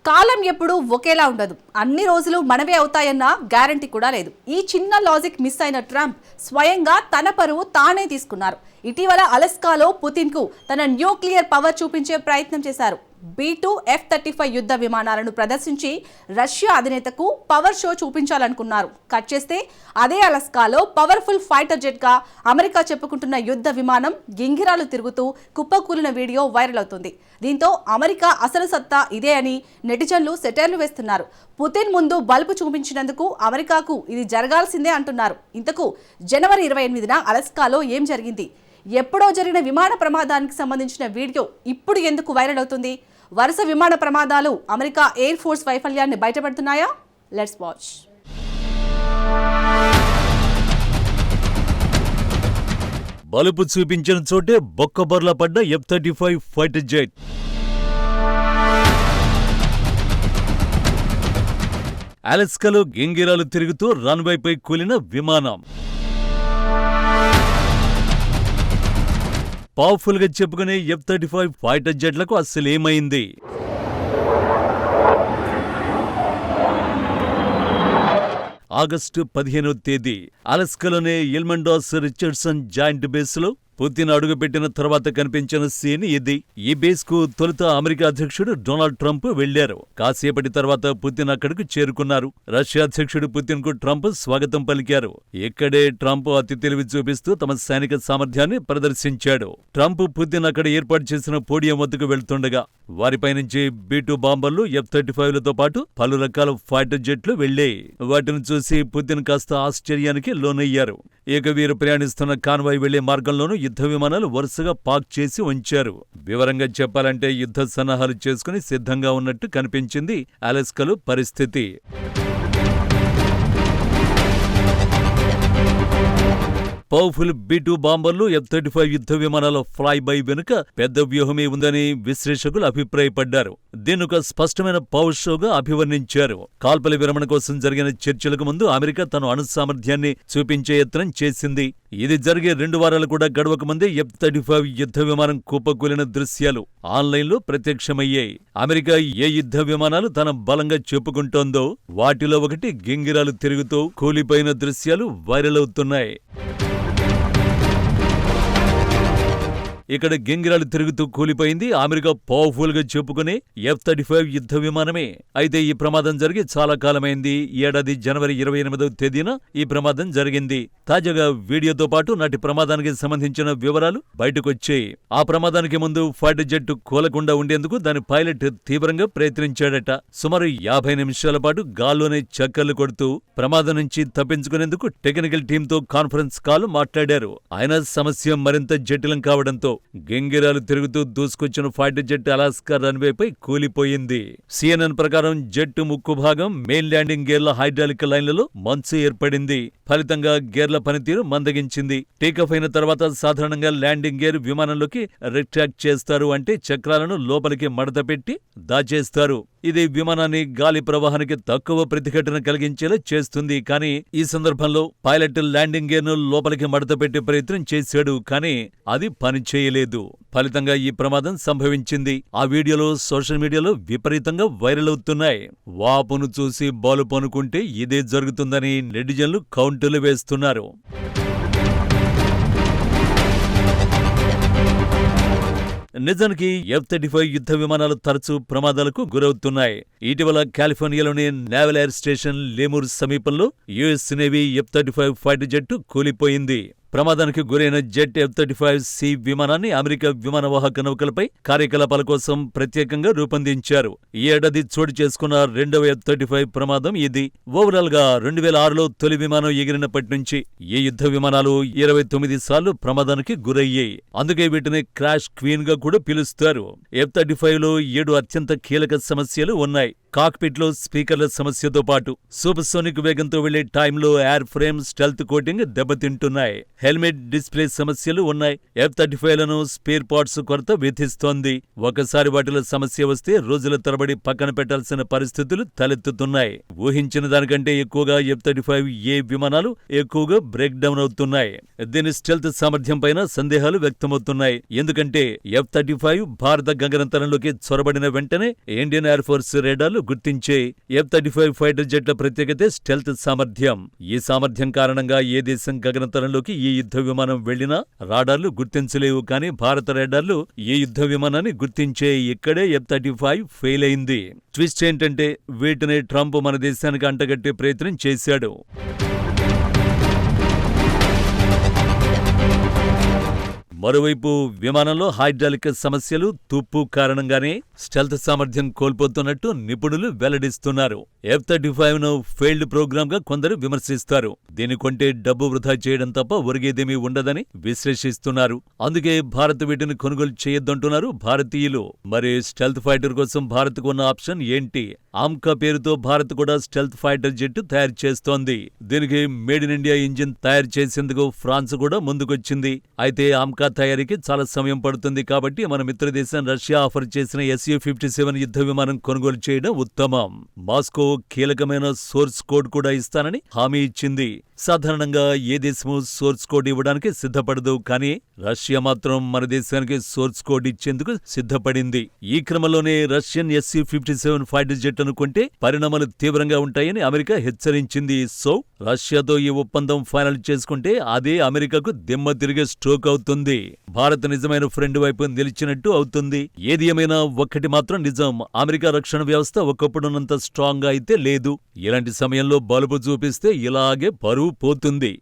కాలం ఎప్పుడు ఒకేలా ఉండదు. అన్ని రోజులు మనవే అవుతాయన్న గ్యారంటీ కూడా లేదు. ఈ చిన్న లాజిక్ మిస్ అయిన ట్రంప్ స్వయంగా తన పరువు తానే తీసుకున్నారు. ఇటీవల అలస్కాలో పుతిన్కు తన న్యూక్లియర్ పవర్ చూపించే ప్రయత్నం చేశారు. B-2 F-35 యుద్ధ విమానాలను ప్రదర్శించి రష్యా అధినేతకు పవర్ షో చూపించాలనుకున్నారు. కట్ చేస్తే అదే అలస్కాలో పవర్ఫుల్ ఫైటర్ జెట్గా అమెరికా చెప్పుకుంటున్న యుద్ధ విమానం గింగిరాలు తిరుగుతూ కుప్పకూలిన వీడియో వైరల్ అవుతుంది. దీంతో అమెరికా అసలు సత్తా ఇదే అని నెటిజన్లు సెటైర్లు వేస్తున్నారు. పుతిన్ ముందు బల్బు చూపించినందుకు అమెరికాకు ఇది జరగాల్సిందే అంటున్నారు. ఇంతకు జనవరి 28న అలస్కాలో ఏం జరిగింది? ఎప్పుడో జరిగిన విమాన ప్రమాదానికి సంబంధించిన వీడియో ఇప్పుడు ఎందుకు వైరల్ అవుతుంది? వరుస విమాన ప్రమాదాలు అమెరికా ఎయిర్ ఫోర్స్ వైఫల్యాన్ని బయటపెడుతున్నాయా? Let's watch. బలుపు చూపించిన చోటే బొక్కబొర్ల పడ్డ F-35 ఫైటర్ జెట్. అలస్కాలో గింగిరాలు తిరుగుతూ రన్వేపై కూలిన విమానం. పవర్ఫుల్ గా చెప్పుకునే F-35 ఫైటర్ జెట్లకు అస్సలేమైంది? ఆగస్టు 15వ తేదీ అలస్కాలోని ఎల్మండాస్ రిచర్డ్సన్ జాయింట్ బేస్లో పుతిన్ అడుగుపెట్టిన తర్వాత కనిపించిన సీన్ ఇది. ఈ బేస్ కు తొలుత అమెరికా అధ్యక్షుడు డొనాల్డ్ ట్రంప్ వెళ్లారు. కాసేపటి తర్వాత పుతిన్ అక్కడికి చేరుకున్నారు. రష్యా అధ్యక్షుడు పుతిన్ కు ట్రంప్ స్వాగతం పలికారు. ఇక్కడే ట్రంప్ అతి తెలివి చూపిస్తూ తమ సైనిక సామర్థ్యాన్ని ప్రదర్శించాడు. ట్రంప్ పుతిన్ అక్కడ ఏర్పాటు చేసిన పోడియం వద్దకు వెళ్తుండగా వారిపై నుంచి B-2 బాంబర్లు F-35లతో పాటు పలు రకాల ఫైటర్ జెట్లు వెళ్లాయి. వాటిని చూసి పుతిన్ కాస్త ఆశ్చర్యానికి లోనయ్యారు. ఇక వీరు ప్రయాణిస్తున్న కాన్వాయ్ వెళ్లే మార్గంలోనూ యుద్ధ విమానాలు వరుసగా పార్క్ చేసి ఉంచారు. వివరంగా చెప్పాలంటే యుద్ధ సన్నాహాలు చేసుకుని సిద్ధంగా ఉన్నట్టు కనిపించింది అలస్కాలో పరిస్థితి. పవర్ఫుల్ B-2 బాంబర్లు F-35 యుద్ధ విమానాల ఫ్లై బై వెనుక పెద్ద వ్యూహమే ఉందని విశ్లేషకులు అభిప్రాయపడ్డారు. దీనొక స్పష్టమైన పవర్ షోగా అభివర్ణించారు. కాల్పల విరమణ కోసం జరిగిన చర్చలకు ముందు అమెరికా తన అణు సామర్థ్యాన్ని చూపించే యత్నం చేసింది. ఇది జరిగే 2 వారాలు కూడా గడవక ముందే F-35 యుద్ధ విమానం కుప్పకూలిన దృశ్యాలు ఆన్లైన్లో ప్రత్యక్షమయ్యాయి. అమెరికా ఏ యుద్ధ విమానాలు తన బలంగా చెప్పుకుంటోందో వాటిలో ఒకటి గింగిరాలు తిరుగుతూ కూలిపోయిన దృశ్యాలు వైరల్ అవుతున్నాయి. ఇక్కడ గింగిరాలు తిరుగుతూ కూలిపోయింది అమెరికా పవర్ఫుల్ గా చెప్పుకునే F-35 యుద్ధ విమానమే. అయితే ఈ ప్రమాదం జరిగి చాలా కాలమైంది. ఏడాది జనవరి 28వ తేదీన ఈ ప్రమాదం జరిగింది. తాజాగా వీడియోతో పాటు నాటి ప్రమాదానికి సంబంధించిన వివరాలు బయటకొచ్చాయి. ఆ ప్రమాదానికి ముందు ఫైటర్ జెట్ కూలకుండా ఉండేందుకు దాని పైలట్ తీవ్రంగా ప్రయత్నించాడట. సుమారు 50 నిమిషాల పాటు గాల్లోనే చక్కర్లు కొడుతూ ప్రమాదం నుంచి తప్పించుకునేందుకు టెక్నికల్ టీంతో కాన్ఫరెన్స్ కాల్ మాట్లాడారు. అయినా సమస్య మరింత జటిలం కావడంతో గింగిరాలు తిరుగుతూ దూసుకొచ్చిన ఫైటర్ జెట్ అలాస్కా రన్వేపై కూలిపోయింది. CNN ప్రకారం జెట్ ముక్కు భాగం మెయిన్ ల్యాండింగ్ గేర్ల హైడ్రాలిక్ లైన్లలో మంచు ఏర్పడింది. ఫలితంగా గేర్ల పనితీరు మందగించింది. టేకాఫ్ అయిన తర్వాత సాధారణంగా ల్యాండింగ్ గేర్ విమానంలోకి రిట్రాక్ట్ చేస్తారు. అంటే చక్రాలను లోపలికి మడత పెట్టి దాచేస్తారు. ఇది విమానాన్ని గాలి ప్రవాహానికి తక్కువ ప్రతిఘటన కలిగించేలా చేస్తుంది. కానీ ఈ సందర్భంలో పైలట్ ల్యాండింగ్ గేర్ను లోపలికి మడత పెట్టే ప్రయత్నం చేశాడు. కానీ అది పనిచేయలేదు. ఫలితంగా ఈ ప్రమాదం సంభవించింది. ఆ వీడియోలో సోషల్ మీడియాలో విపరీతంగా వైరల్ అవుతున్నాయి. వాపును చూసి బలుపు అనుకుంటే ఇదే జరుగుతుందని నెటిజన్లు కౌంటర్లు వేస్తున్నారు. నిజానికి F-35 యుద్ధ విమానాలు తరచూ ప్రమాదాలకు గురవుతున్నాయి. ఇటీవల కాలిఫోర్నియాలోని నేవల్ ఎయిర్ స్టేషన్ లేమూర్ సమీపంలో US navy F-35 fighter jet కూలిపోయింది. ప్రమాదానికి గురైన జెట్ F-35C విమానాన్ని అమెరికా విమానవాహక నౌకలపై కార్యకలాపాల కోసం ప్రత్యేకంగా రూపొందించారు. ఈ ఏడాది చోటు చేసుకున్న 2వ F-35 ప్రమాదం ఇది. ఓవరాల్ గా 2006లో తొలి విమానం ఎగిరినప్పటి నుంచి ఈ యుద్ధ విమానాలు 29 సార్లు ప్రమాదానికి గురయ్యాయి. అందుకే వీటిని క్రాష్ క్వీన్ గా కూడా పిలుస్తారు. F-35లో 7 అత్యంత కీలక సమస్యలు ఉన్నాయి. కాక్పిట్ లో స్పీకర్ల సమస్యతో పాటు సూపర్సోనిక్ వేగంతో వెళ్లే టైంలో ఎయిర్ ఫ్రేమ్ స్టెల్త్ కోటింగ్ దెబ్బతింటున్నాయి. హెల్మెట్ డిస్ప్లే సమస్యలు ఉన్నాయి. F-35లను స్పేర్ పార్ట్స్ కొరత విధిస్తోంది. ఒకసారి వాటిలో సమస్య వస్తే రోజుల తరబడి పక్కన పెట్టాల్సిన పరిస్థితులు తలెత్తుతున్నాయి. ఊహించిన దానికంటే ఎక్కువగా F-35A విమానాలు ఎక్కువగా బ్రేక్ డౌన్ అవుతున్నాయి. దీని స్టెల్త్ సామర్థ్యం పైన సందేహాలు వ్యక్తమవుతున్నాయి. ఎందుకంటే F-35 భారత గగనతలంలోకి చొరబడిన వెంటనే ఇండియన్ ఎయిర్ ఫోర్స్ రేడార్లు రాడార్లు గుర్తించే F-35 ఫైటర్ జెట్ల ప్రత్యేకతే స్టెల్త్ సామర్థ్యం. ఈ సామర్థ్యం కారణంగా ఏ దేశం గగనతలంలోకి ఈ యుద్ధ విమానం వెళ్లినా రాడార్లు గుర్తించలేవు. కానీ భారత రాడార్లు ఈ యుద్ధ విమానాన్ని గుర్తించే. ఇక్కడే F-35 ఫెయిల్ అయింది. ట్విస్ట్ ఏంటంటే వీటిని ట్రంప్ మన దేశానికి అంటగట్టే ప్రయత్నం చేశాడు. మరోవైపు విమానంలో హైడ్రాలిక్ సమస్యలు, తుప్పు కారణంగానే స్టెల్త్ సామర్థ్యం కోల్పోతున్నట్టు నిపుణులు వెల్లడిస్తున్నారు. F-35 ను ఫెయిల్డ్ ప్రోగ్రామ్ గా కొందరు విమర్శిస్తారు. దీని కొంటే డబ్బు వృధా చేయడం తప్ప ఒరిగేదేమీ ఉండదని విశ్లేషిస్తున్నారు. అందుకే భారత్ వీటిని కొనుగోలు చేయొద్దంటున్నారు భారతీయులు. మరి స్టెల్త్ ఫైటర్ కోసం భారత్కు ఉన్న ఆప్షన్ ఏంటి? ఆమ్కా పేరుతో భారత్ కూడా స్టెల్త్ ఫైటర్ జెట్ తయారు చేస్తోంది. దీనికి మేడ్ ఇన్ ఇండియా ఇంజిన్ తయారు చేసేందుకు ఫ్రాన్స్ కూడా ముందుకొచ్చింది. అయితే ఆమ్కా తయారీకి చాలా సమయం పడుతుంది. కాబట్టి మన మిత్రదేశం రష్యా ఆఫర్ చేసిన Su-57 యుద్ధ విమానం కొనుగోలు చేయడం ఉత్తమం. మాస్కో కీలకమైన సోర్స్ కోడ్ కూడా ఇస్తానని హామీ ఇచ్చింది. సాధారణంగా ఏ దేశమూ సోర్స్ కోడ్ ఇవ్వడానికి సిద్ధపడదు. కానీ రష్యా మాత్రం మన దేశానికి సోర్స్ కోడ్ ఇచ్చేందుకు సిద్ధపడింది. ఈ క్రమంలోనే రష్యన్ Su-57 ఫైటర్ జెట్ అనుకుంటే పరిణామాలు తీవ్రంగా ఉంటాయని అమెరికా హెచ్చరించింది. సో రష్యాతో ఈ ఒప్పందం ఫైనల్ చేసుకుంటే అదే అమెరికాకు దిమ్మ తిరిగే స్ట్రోక్ అవుతుంది. భారత్ నిజమైన ఫ్రెండ్ వైపు నిలిచినట్టు అవుతుంది. ఏది ఏమైనా ఒక్కటి మాత్రం నిజం, అమెరికా రక్షణ వ్యవస్థ ఒకప్పుడున్నంత స్ట్రాంగ్ గా అయితే లేదు. ఇలాంటి సమయంలో బలుపు చూపిస్తే ఇలాగే పరువు పోతుంది.